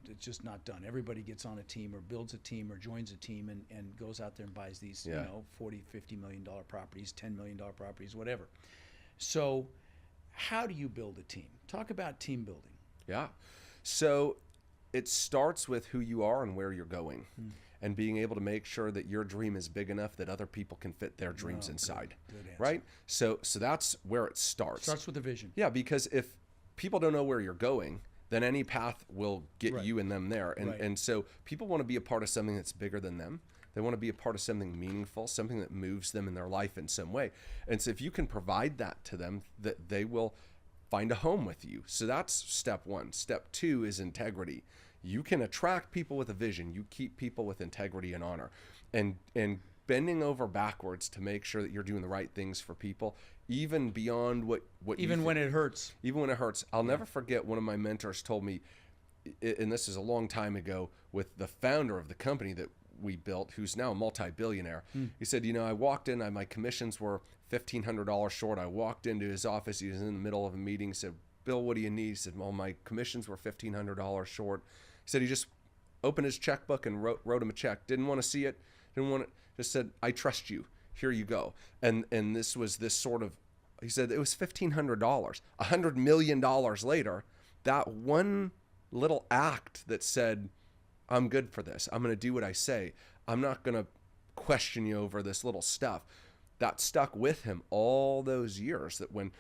It's just not done. Everybody gets on a team or builds a team or joins a team and goes out there and buys these, $40, $50 million properties, $10 million properties, whatever. So how do you build a team? Talk about team building. Yeah. So it starts with who you are and where you're going, and being able to make sure that your dream is big enough that other people can fit their dreams inside. Good answer. Right? So that's where it starts. Starts with a vision. Yeah, because if people don't know where you're going, then any path will get you and them there. And so people want to be a part of something that's bigger than them. They want to be a part of something meaningful, something that moves them in their life in some way. And so if you can provide that to them, that they will find a home with you. So that's step one. Step two is integrity. You can attract people with a vision. You keep people with integrity and honor, and bending over backwards to make sure that you're doing the right things for people, even beyond what even when it hurts. Even when it hurts. I'll never forget, one of my mentors told me, and this is a long time ago, with the founder of the company that we built, who's now a multi-billionaire. He said, I walked in, my commissions were $1,500 short. I walked into his office. He was in the middle of a meeting. He said, Bill, what do you need? He said, well, my commissions were $1,500 short. He said he just opened his checkbook and wrote him a check. Didn't want to see it. Just said, I trust you. Here you go. And this was this sort of, he said it was $1,500. $100 million later, that one little act that said, I'm good for this. I'm going to do what I say. I'm not going to question you over this little stuff. That stuck with him all those years, that when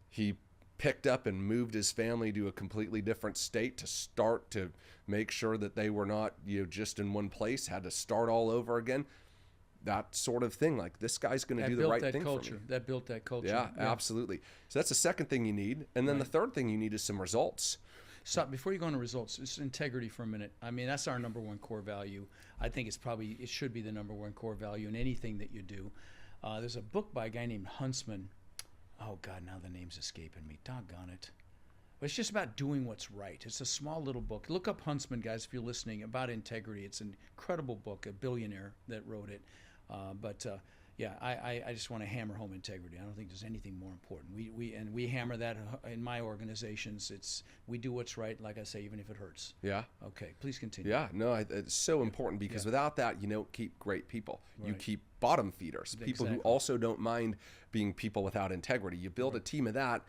he picked up and moved his family to a completely different state to start to make sure that they were not, just in one place, had to start all over again. That sort of thing. Like, this guy's going to do the right thing for me. That built that culture. Yeah, absolutely. So that's the second thing you need. And then the third thing you need is some results. So before you go into results, just integrity for a minute. I mean, that's our number one core value. I think it should be the number one core value in anything that you do. There's a book by a guy named Huntsman. Oh God, now the name's escaping me. Doggone it. But it's just about doing what's right. It's a small little book. Look up Huntsman, guys, if you're listening, about integrity. It's an incredible book, a billionaire that wrote it. I just want to hammer home integrity. I don't think there's anything more important. We hammer that in my organizations. We do what's right, like I say, even if it hurts. Yeah. Okay, please continue. Yeah, no, it's so important, because without that, you don't keep great people. Right. You keep bottom feeders, people who also don't mind being people without integrity. You build a team of that,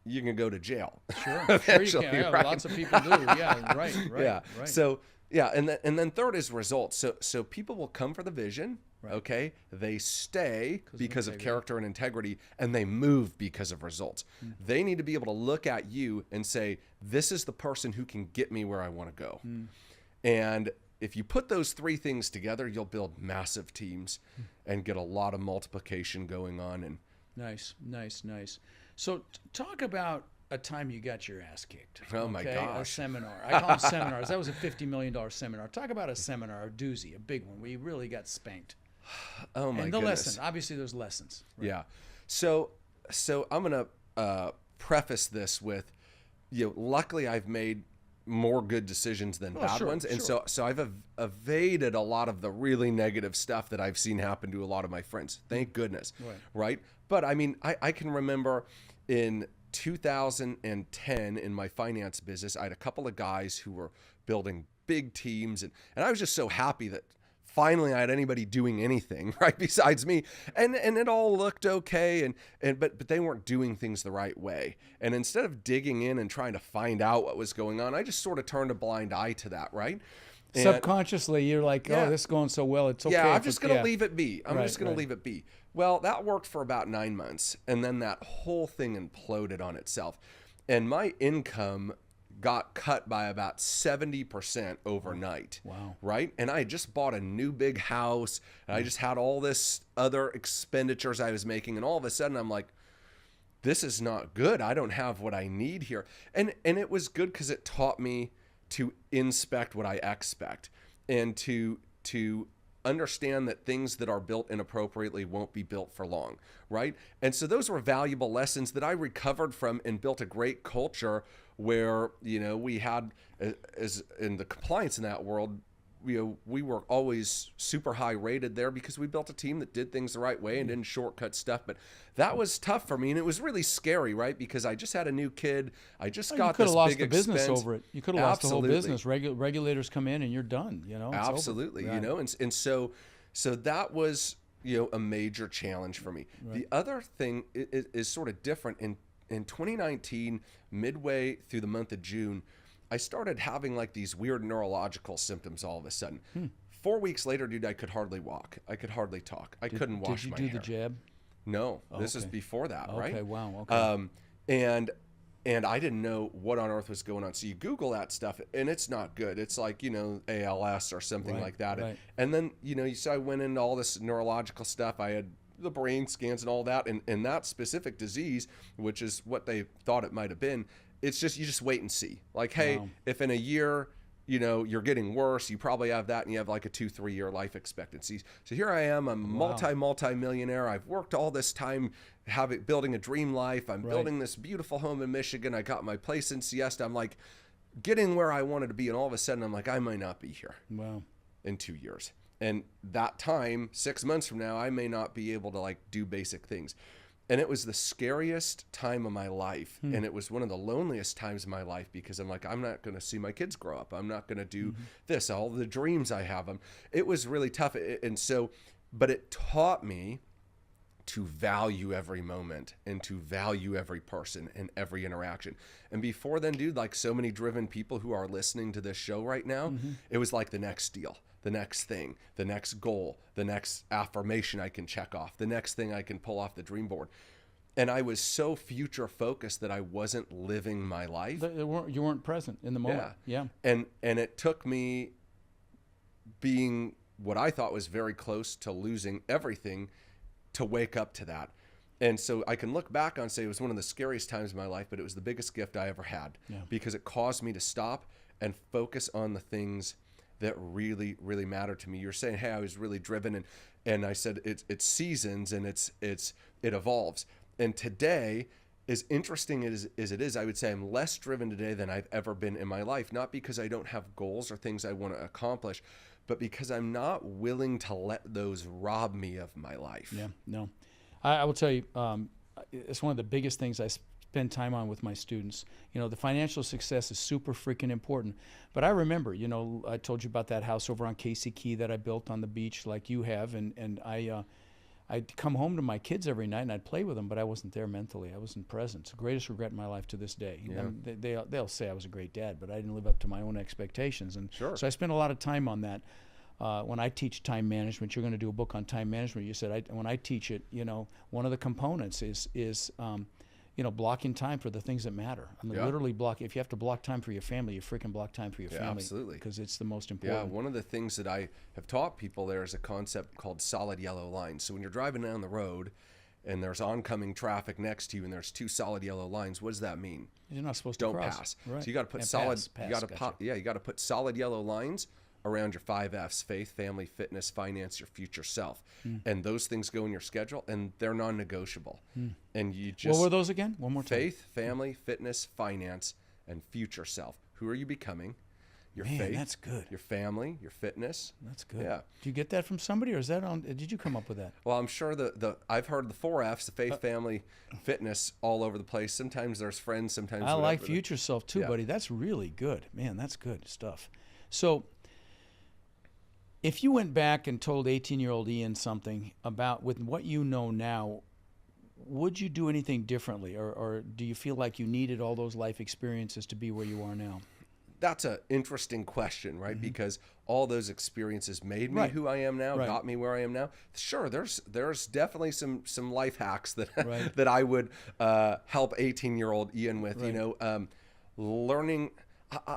you can go to jail. Sure, eventually, sure you can. Yeah, right? Lots of people do. Yeah, right. Yeah. Right. So, and then third is results. So people will come for the vision. Right. Okay, they stay because of character and integrity, and they move because of results. Mm. They need to be able to look at you and say, this is the person who can get me where I want to go. Mm. And if you put those three things together, you'll build massive teams and get a lot of multiplication going on. And Nice. So talk about a time you got your ass kicked. Oh my gosh. A seminar. I call them seminars. That was a $50 million seminar. Talk about a seminar, a doozy, a big one, where you really got spanked. Oh my goodness. And the lesson. Obviously there's lessons. Right? Yeah. So I'm going to preface this with, luckily I've made more good decisions than bad ones. And so I've evaded a lot of the really negative stuff that I've seen happen to a lot of my friends. Thank goodness. Right. But I mean, I can remember in 2010 in my finance business, I had a couple of guys who were building big teams, and I was just so happy that finally I had anybody doing anything, right, besides me. And it all looked okay, but they weren't doing things the right way. And instead of digging in and trying to find out what was going on, I just sort of turned a blind eye to that, right? And subconsciously, you're like, oh, this is going so well, it's okay. Yeah, I'm just going to leave it be. I'm just going to leave it be. Well, that worked for about 9 months, and then that whole thing imploded on itself. And my income got cut by about 70% overnight. Wow. Right? And I had just bought a new big house, and I just had all this other expenditures I was making, and all of a sudden I'm like, this is not good. I don't have what I need here. And it was good because it taught me to inspect what I expect, and to understand that things that are built inappropriately won't be built for long, right? And so those were valuable lessons that I recovered from and built a great culture where, we had, as in the compliance in that world, we were always super high rated there because we built a team that did things the right way and didn't shortcut stuff. But that was tough for me, and it was really scary, right? Because I just had a new kid. I just got this big expense. You could have lost the business over it. You could have lost the whole business. Regulators come in and you're done. Absolutely. And so that was a major challenge for me. Right. The other thing is sort of different. In 2019, midway through the month of June, I started having like these weird neurological symptoms all of a sudden. 4 weeks later, dude, I could hardly walk. I could hardly talk. I couldn't wash my hair. Did you do the jab? No, this is before that, right? Okay, wow. Okay. And I didn't know what on earth was going on. So you Google that stuff, and it's not good. It's like, ALS or something like that. Right. And then, so I went into all this neurological stuff. I had the brain scans and all that. And that specific disease, which is what they thought it might have been, it's just, you just wait and see. Like, hey, if in a year, you're getting worse, you probably have that, and you have like a 2-3 year life expectancy. So here I am, I'm multi-millionaire. I've worked all this time building a dream life. I'm building this beautiful home in Michigan. I got my place in Siesta. I'm like getting where I wanted to be. And all of a sudden I'm like, I might not be here in 2 years. And that time, 6 months from now, I may not be able to like do basic things. And it was the scariest time of my life. And it was one of the loneliest times of my life because I'm like, I'm not going to see my kids grow up. I'm not going to do this, all the dreams I have. It was really tough. And so, but it taught me to value every moment and to value every person and every interaction. And before then, dude, like so many driven people who are listening to this show right now, it was like the next deal, the next thing, the next goal, the next affirmation I can check off, the next thing I can pull off the dream board. And I was so future focused that I wasn't living my life. You weren't present in the moment. Yeah. And it took me being what I thought was very close to losing everything to wake up to that. And so I can look back on and say it was one of the scariest times of my life, but it was the biggest gift I ever had because it caused me to stop and focus on the things that really, really mattered to me. You're saying, hey, I was really driven, and I said it's seasons and it evolves. And today, as interesting as it is, I would say I'm less driven today than I've ever been in my life, not because I don't have goals or things I want to accomplish, but because I'm not willing to let those rob me of my life. Yeah, no. I will tell you, it's one of the biggest things I spend time on with my students. You know, the financial success is super freaking important. But I remember, you know, I told you about that house over on Siesta Key that I built on the beach like you have, and I'd come home to my kids every night and I'd play with them, but I wasn't there mentally. I wasn't present. It's the greatest regret in my life to this day. Yeah. They'll say I was a great dad, but I didn't live up to my own expectations. And Sure. So I spent a lot of time on that. When I teach time management, you're going to do a book on time management. You said when I teach it, you know, one of the components is you know, blocking time for the things that matter. I mean, literally if you have to block time for your family, you freaking block time for your family. Absolutely. Because it's the most important. Yeah, one of the things that I have taught people there is a concept called solid yellow lines. So when you're driving down the road and there's oncoming traffic next to you and there's two solid yellow lines, what does that mean? You're not supposed to Don't cross. pass. Right. So you got to put you got to put solid yellow lines around your 5 F's: faith, family, fitness, finance, your future self. And those things go in your schedule and they're non-negotiable. And you just, what were those again? One more time. faith, family, fitness, finance, and future self. Who are you becoming? Your Man, faith, that's good. your family, your fitness. That's good. Yeah. Did you get that from somebody, or is that on? Did you come up with that? Well, I'm sure I've heard the 4 F's, the faith, family, fitness, all over the place. Sometimes there's friends, sometimes I like whatever. future self too, buddy. That's really good. Man, that's good stuff. So if you went back and told 18-year-old Ian something about with what you know now, would you do anything differently, or do you feel like you needed all those life experiences to be where you are now? That's an interesting question, right? Because all those experiences made me who I am now, got me where I am now. Sure, there's definitely some life hacks that that I would help 18-year-old Ian with. You know, learning.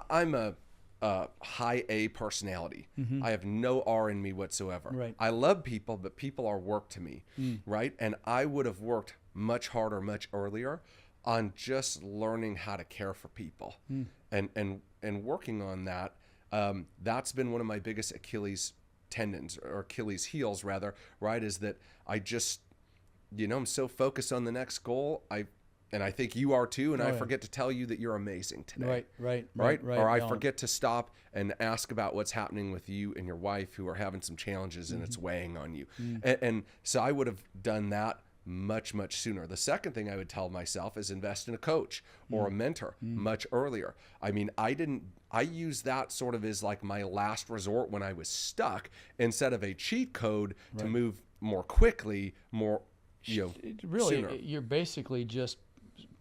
I'm a high A personality. I have no R in me whatsoever. Right. I love people, but people are work to me, right? And I would have worked much harder, much earlier on just learning how to care for people and working on that. That's been one of my biggest Achilles tendons, or Achilles heels rather, right? Is that I just, you know, I'm so focused on the next goal. And I think you are too. And I forget to tell you that you're amazing today. Right. Or I forget to stop and ask about what's happening with you and your wife who are having some challenges and it's weighing on you. And so I would have done that much, much sooner. The second thing I would tell myself is invest in a coach or a mentor much earlier. I mean, I used that sort of as like my last resort when I was stuck, instead of a cheat code to move more quickly, more, you know, really, sooner. You're basically just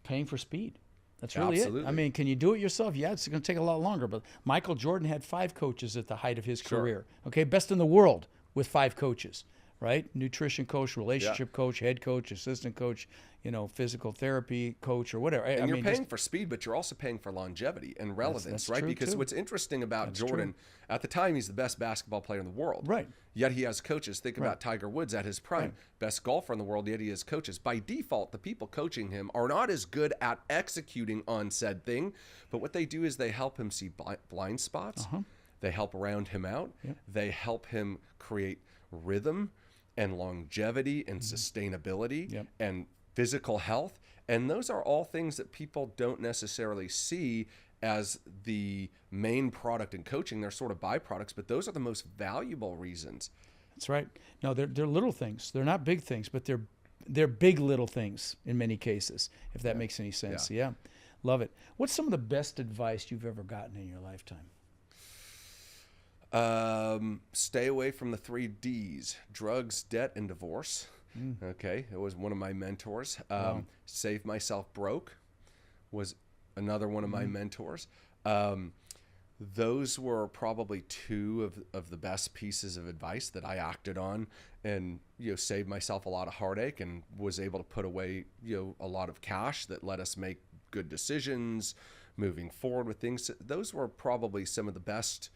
paying for speed. That's really Absolutely. it. I mean, can you do it yourself? Yeah, it's going to take a lot longer. But Michael Jordan had 5 coaches at the height of his career. Okay, best in the world with 5 coaches, right? Nutrition coach, relationship coach, head coach, assistant coach, you know, physical therapy coach, or whatever. And you're paying for speed, but you're also paying for longevity and relevance, that's right? true, Because too. what's interesting about Jordan, at the time, he's the best basketball player in the world. Right. Yet he has coaches. Think about Tiger Woods at his prime. Best golfer in the world, yet he has coaches. By default, the people coaching him are not as good at executing on said thing, but what they do is they help him see blind spots. They help round him out. They help him create rhythm and longevity and sustainability and physical health. And those are all things that people don't necessarily see as the main product in coaching. They're sort of byproducts, but those are the most valuable reasons. That's right. No, they're little things. They're not big things, but they're big little things in many cases, if that makes any sense. Yeah. Love it. What's some of the best advice you've ever gotten in your lifetime? Stay away from the 3 Ds: drugs, debt, and divorce. Okay, it was one of my mentors. Save Myself Broke was another one of my mentors. Those were probably two of the best pieces of advice that I acted on, and saved myself a lot of heartache, and was able to put away a lot of cash that let us make good decisions moving forward with things. Those were probably some of the best.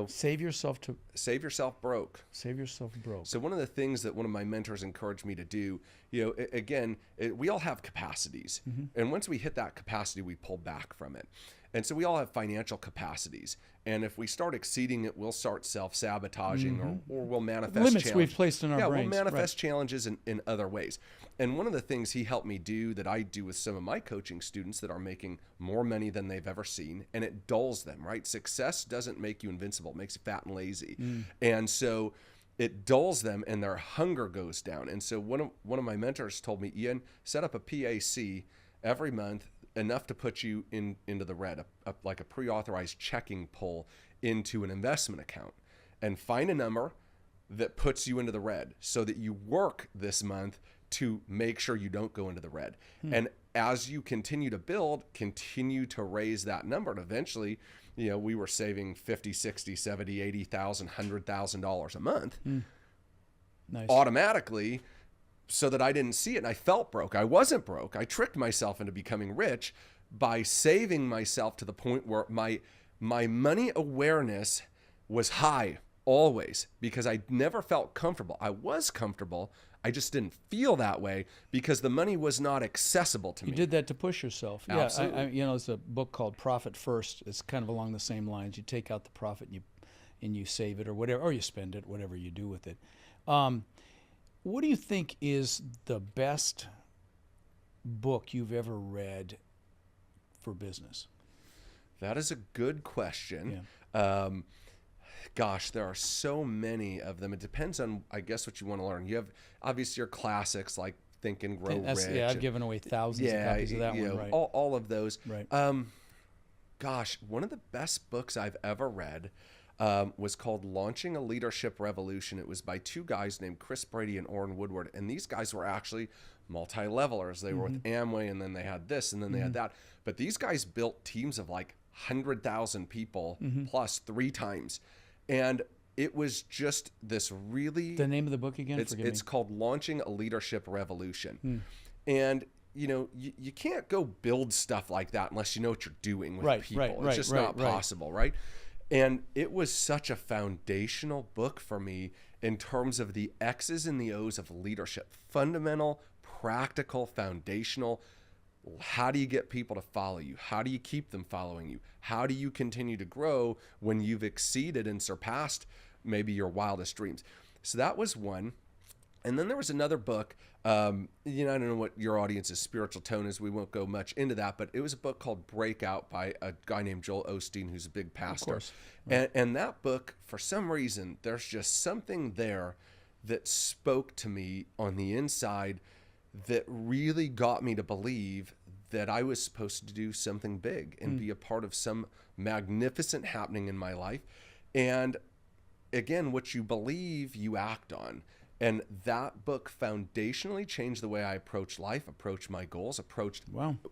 Save Yourself Broke. Save Yourself Broke. So one of the things that one of my mentors encouraged me to do, we all have capacities, and once we hit that capacity, we pull back from it. And so we all have financial capacities. And if we start exceeding it, we'll start self-sabotaging, or we'll manifest limits we've placed in our brains. We'll manifest challenges in other ways. And one of the things he helped me do, that I do with some of my coaching students that are making more money than they've ever seen, and it dulls them, right? Success doesn't make you invincible. It makes you fat and lazy. And so it dulls them, and their hunger goes down. And so one of my mentors told me, Ian, set up a PAC every month, enough to put you into the red, like a pre-authorized checking pull into an investment account, and find a number that puts you into the red so that you work this month to make sure you don't go into the red. And as you continue to build, continue to raise that number. And eventually, we were saving $50,000, $60,000, $70,000, $80,000, $100,000 a month automatically, so that I didn't see it. And I felt broke. I wasn't broke. I tricked myself into becoming rich by saving myself to the point where my money awareness was high always, because I never felt comfortable. I was comfortable. I just didn't feel that way because the money was not accessible to me. You did that to push yourself. Absolutely. Yeah, there's a book called Profit First. It's kind of along the same lines. You take out the profit and you save it, or whatever, or you spend it, whatever you do with it. What do you think is the best book you've ever read for business? That is a good question. Yeah. Gosh, there are so many of them. It depends on, I guess, what you want to learn. You have obviously your classics like Think and Grow Rich. Yeah, I've given away thousands of copies of that one. Right. All of those. Right. Gosh, one of the best books I've ever read was called Launching a Leadership Revolution. It was by two guys named Chris Brady and Orrin Woodward. And these guys were actually multi-levelers. They were with Amway, and then they had this, and then they had that. But these guys built teams of like 100,000 people plus 3 times. And it was just this really... The name of the book again? It's called Launching a Leadership Revolution. And you can't go build stuff like that unless you know what you're doing with people. It's just not possible, right? And it was such a foundational book for me in terms of the X's and the O's of leadership. Fundamental, practical, foundational. How do you get people to follow you? How do you keep them following you? How do you continue to grow when you've exceeded and surpassed maybe your wildest dreams? So that was one. And then there was another book. I don't know what your audience's spiritual tone is. We won't go much into that, but it was a book called Breakout by a guy named Joel Osteen, who's a big pastor. Of course. Right. And that book, for some reason, there's just something there that spoke to me on the inside that really got me to believe that I was supposed to do something big and be a part of some magnificent happening in my life. And again, what you believe, you act on. And that book foundationally changed the way I approach life, approach my goals, approached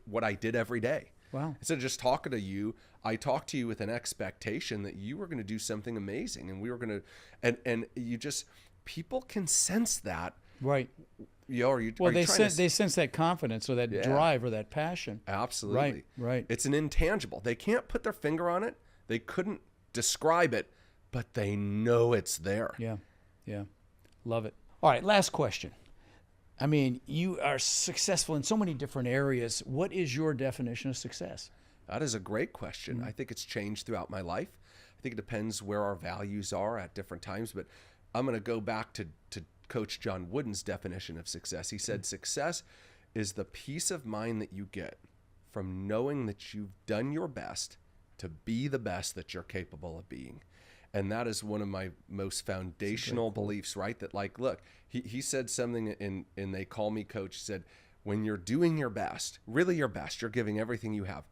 what I did every day. Wow. Instead of just talking to you, I talked to you with an expectation that you were going to do something amazing, and we were going to, and you just, people can sense that. Right. They sense that confidence or that drive or that passion. Absolutely. Right. It's an intangible. They can't put their finger on it. They couldn't describe it, but they know it's there. Yeah. Love it. All right, last question. I mean, you are successful in so many different areas. What is your definition of success? That is a great question. I think it's changed throughout my life. I think it depends where our values are at different times, but I'm going to go back to Coach John Wooden's definition of success. He said, success is the peace of mind that you get from knowing that you've done your best to be the best that you're capable of being. And that is one of my most foundational beliefs, right? That like, look, he said something in They Call Me Coach. He said, when you're doing your best, really your best, you're giving everything you have,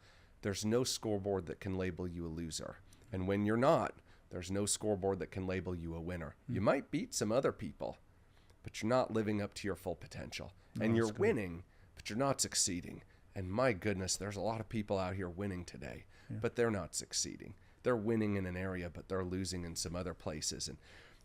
there's no scoreboard that can label you a loser. And when you're not, there's no scoreboard that can label you a winner. You might beat some other people, but you're not living up to your full potential. No, And you're that's good. winning, but you're not succeeding. And my goodness, there's a lot of people out here winning today, but they're not succeeding. They're winning in an area, but they're losing in some other places.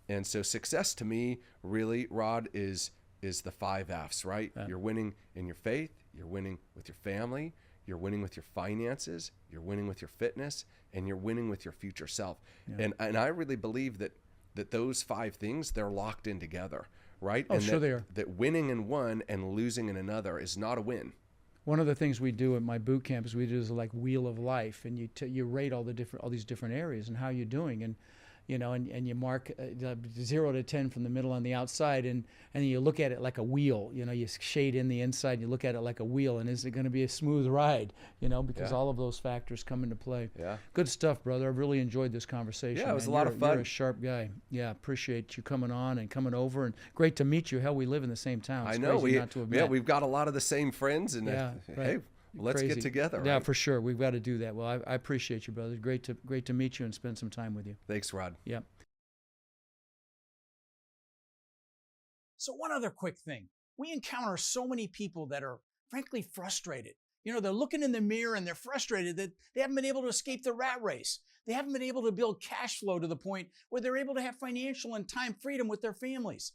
And so success to me, really, Rod, is the 5 F's, right? Yeah. You're winning in your faith, you're winning with your family, you're winning with your finances, you're winning with your fitness, and you're winning with your future self. Yeah. And I really believe that those 5 things, they're locked in together, right? Oh, and sure they are. That winning in one and losing in another is not a win. One of the things we do at my boot camp is we do is like wheel of life, and you rate all these different areas and how you're doing, and and you mark 0 to 10 from the middle on the outside, and you look at it like a wheel. You shade in the inside, you look at it like a wheel, and is it going to be a smooth ride? Because all of those factors come into play. Yeah. Good stuff, brother. I've really enjoyed this conversation. Yeah, it was man. a lot of fun. You're a sharp guy. Yeah, appreciate you coming on and coming over, and great to meet you. Hell, we live in the same town. It's I know crazy not to have met. we've got a lot of the same friends, and Yeah, hey, right. let's Crazy. get together. Yeah, right? for sure. We've got to do that. Well, I appreciate you, brother. Great to meet you and spend some time with you. Thanks, Rod. Yep. So one other quick thing. We encounter so many people that are frankly frustrated. They're looking in the mirror and they're frustrated that they haven't been able to escape the rat race. They haven't been able to build cash flow to the point where they're able to have financial and time freedom with their families.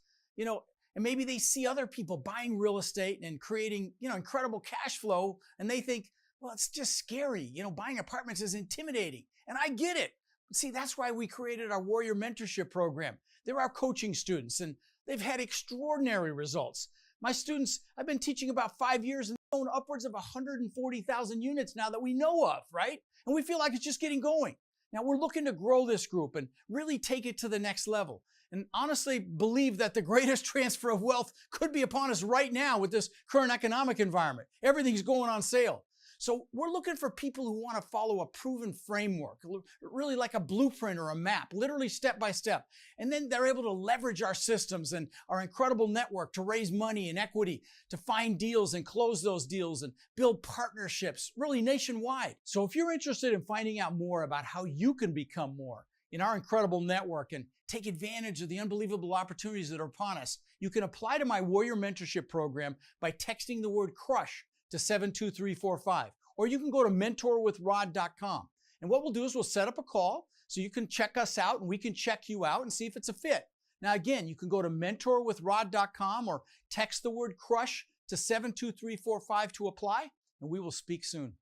And maybe they see other people buying real estate and creating, incredible cash flow, and they think, well, it's just scary. Buying apartments is intimidating. And I get it. See, that's why we created our Warrior Mentorship program. They're our coaching students, and they've had extraordinary results. My students, I've been teaching about 5 years and own upwards of 140,000 units now that we know of, right? And we feel like it's just getting going. Now we're looking to grow this group and really take it to the next level. And honestly believe that the greatest transfer of wealth could be upon us right now with this current economic environment. Everything's going on sale. So we're looking for people who want to follow a proven framework, really like a blueprint or a map, literally step by step. And then they're able to leverage our systems and our incredible network to raise money and equity, to find deals and close those deals and build partnerships, really nationwide. So if you're interested in finding out more about how you can become more in our incredible network and take advantage of the unbelievable opportunities that are upon us, you can apply to my Warrior Mentorship program by texting the word CRUSH to 72345, or you can go to mentorwithrod.com. And what we'll do is we'll set up a call so you can check us out and we can check you out and see if it's a fit. Now, again, you can go to mentorwithrod.com or text the word CRUSH to 72345 to apply, and we will speak soon.